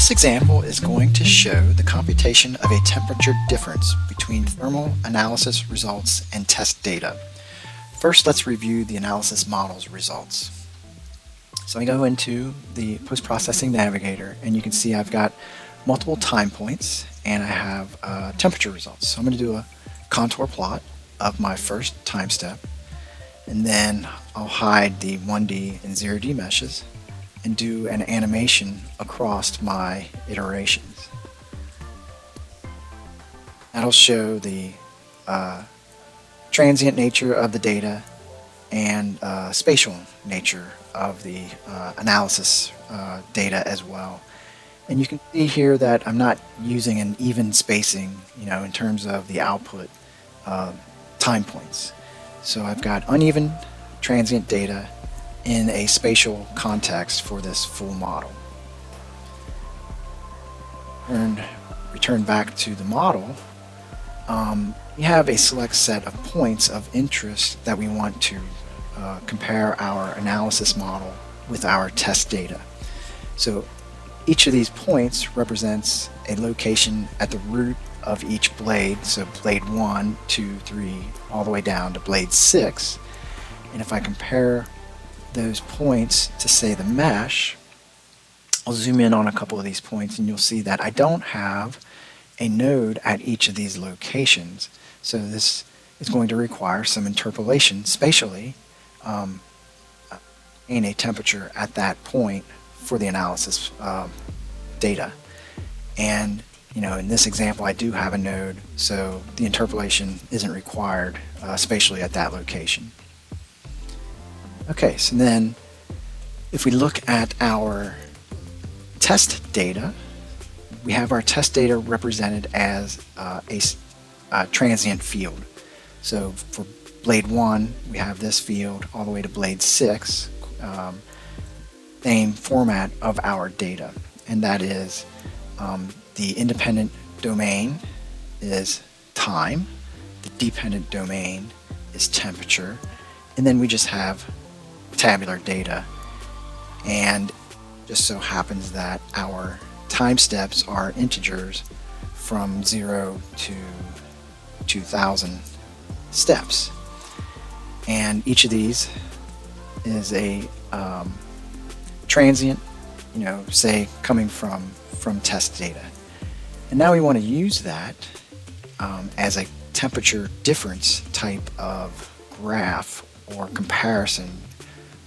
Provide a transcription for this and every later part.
This example is going to show the computation of a temperature difference between thermal analysis results and test data. First, let's review the analysis model's results. So I go into the post-processing navigator, and you can see I've got multiple time points and I have temperature results. So I'm going to do a contour plot of my first time step, and then I'll hide the 1D and 0D meshes and do an animation across my iterations. That'll show the transient nature of the data and spatial nature of the analysis data as well. And you can see here that I'm not using an even spacing, in terms of the output time points. So I've got uneven transient data in a spatial context for this full model. Return back to the model. We have a select set of points of interest that we want to compare our analysis model with our test data. So each of these points represents a location at the root of each blade, so blade 1, 2, 3, all the way down to blade 6. And if I compare those points to, say, the mesh, I'll zoom in on a couple of these points and you'll see that I don't have a node at each of these locations. So this is going to require some interpolation spatially in a temperature at that point for the analysis data. And in this example I do have a node, so the interpolation isn't required spatially at that location. Okay, so then if we look at our test data, we have our test data represented as a transient field. So for blade 1, we have this field all the way to blade 6, same format of our data, and that is the independent domain is time, the dependent domain is temperature, and then we just have tabular data. And just so happens that our time steps are integers from 0 to 2000 steps, and each of these is a transient, say coming from test data. And now we want to use that as a temperature difference type of graph or comparison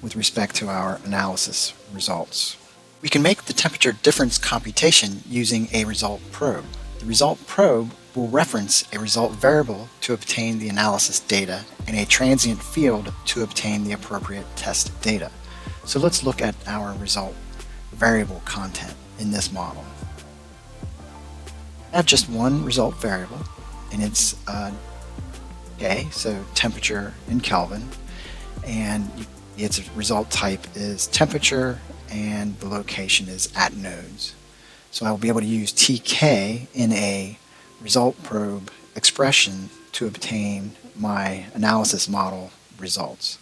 with respect to our analysis results. We can make the temperature difference computation using a result probe. The result probe will reference a result variable to obtain the analysis data and a transient field to obtain the appropriate test data. So let's look at our result variable content in this model. I have just one result variable, and it's K, so temperature in Kelvin, and its result type is temperature, and the location is at nodes. So I will be able to use TK in a result probe expression to obtain my analysis model results.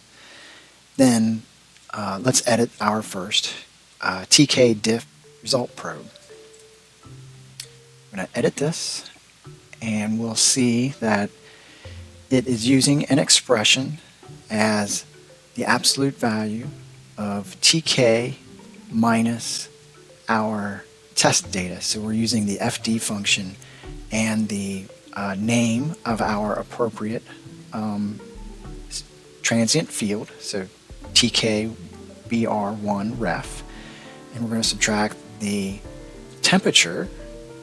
Then let's edit our first TK diff result probe. I'm going to edit this, and we'll see that it is using an expression as the absolute value of TK minus our test data. So we're using the FD function and the name of our appropriate transient field, so TK-BR1 ref, and we're going to subtract the temperature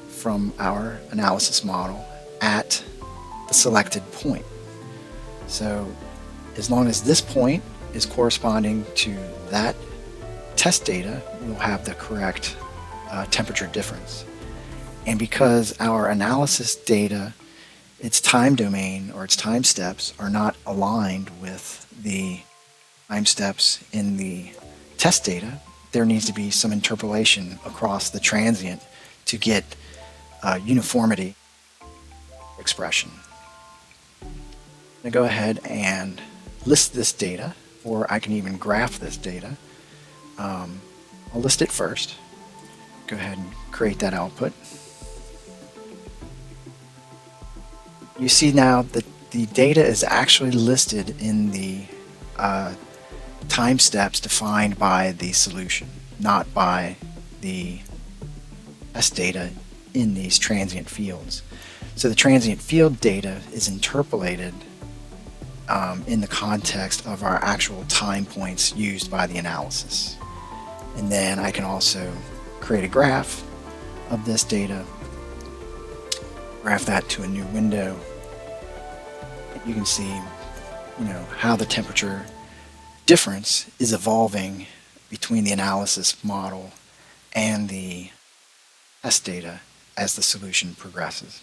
from our analysis model at the selected point. So as long as this point is corresponding to that test data, we'll have the correct temperature difference. And because our analysis data, its time domain or its time steps are not aligned with the time steps in the test data, there needs to be some interpolation across the transient to get uniformity expression. I'm going to go ahead and list this data, or I can even graph this data. I'll list it first. go ahead and create that output. You see now that the data is actually listed in the time steps defined by the solution, not by the test data in these transient fields. So the transient field data is interpolated in the context of our actual time points used by the analysis. And then I can also create a graph of this data, graph that to a new window. You can see, how the temperature difference is evolving between the analysis model and the test data as the solution progresses.